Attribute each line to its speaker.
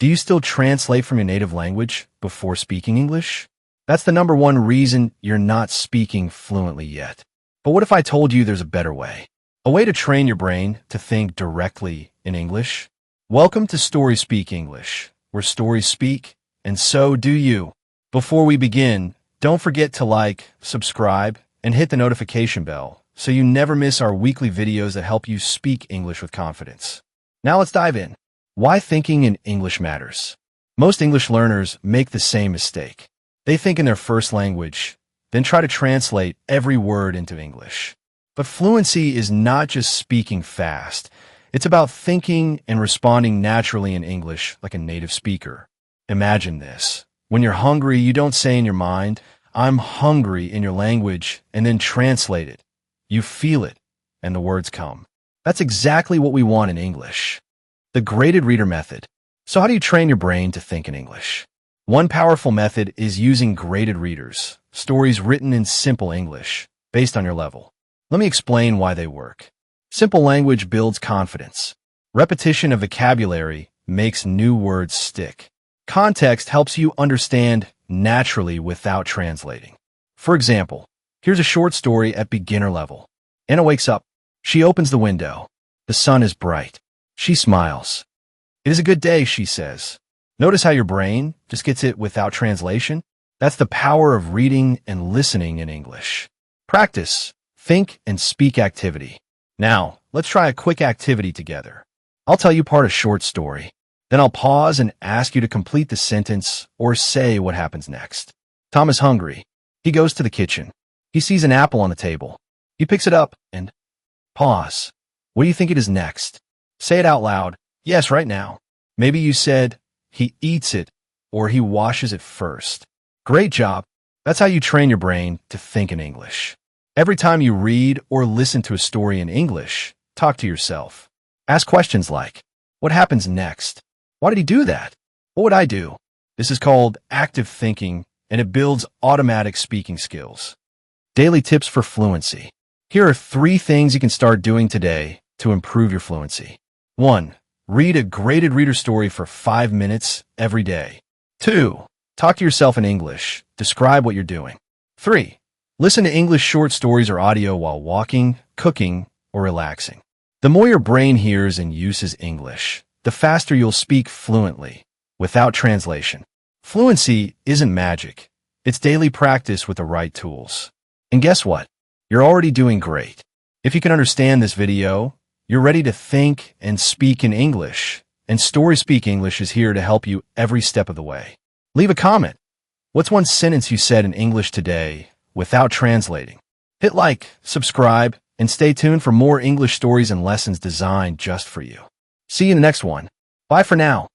Speaker 1: Do you still translate from your native language before speaking English? That's the number one reason you're not speaking fluently yet. But what if I told you there's a better way? A way to train your brain to think directly in English? Welcome to StorySpeak English, where stories speak, and so do you. Before we begin, don't forget to like, subscribe, and hit the notification bell so you never miss our weekly videos that help you speak English with confidence. Now let's dive in. Why thinking in English matters. Most English learners make the same mistake. They think in their first language, then try to translate every word into English. But fluency is not just speaking fast. It's about thinking and responding naturally in English like a native speaker. Imagine this. When you're hungry, you don't say in your mind, "I'm hungry" in your language, and then translate it. You feel it, and the words come. That's exactly what we want in English. The graded reader method. So how do you train your brain to think in English? One powerful method is using graded readers, stories written in simple English, based on your level. Let me explain why they work. Simple language builds confidence. Repetition of vocabulary makes new words stick. Context helps you understand naturally without translating. For example, here's a short story at beginner level. Anna wakes up. She opens the window. The sun is bright. She smiles. "It is a good day," she says. Notice how your brain just gets it without translation? That's the power of reading and listening in English. Practice, think, and speak activity. Now, let's try a quick activity together. I'll tell you part of a short story. Then I'll pause and ask you to complete the sentence or say what happens next. Tom is hungry. He goes to the kitchen. He sees an apple on the table. He picks it up and pause. What do you think it is next? Say it out loud. Yes, right now. Maybe you said, he eats it, or he washes it first. Great job. That's how you train your brain to think in English. Every time you read or listen to a story in English, talk to yourself. Ask questions like, what happens next? Why did he do that? What would I do? This is called active thinking, and it builds automatic speaking skills. Daily tips for fluency. Here are 3 things you can start doing today to improve your fluency. 1. Read a graded reader story for 5 minutes every day. 2. Talk to yourself in English. Describe what you're doing. 3. Listen to English short stories or audio while walking, cooking, or relaxing. The more your brain hears and uses English, the faster you'll speak fluently, without translation. Fluency isn't magic. It's daily practice with the right tools. And guess what? You're already doing great. If you can understand this video, you're ready to think and speak in English, and StorySpeak English is here to help you every step of the way. Leave a comment. What's one sentence you said in English today without translating? Hit like, subscribe, and stay tuned for more English stories and lessons designed just for you. See you in the next one. Bye for now.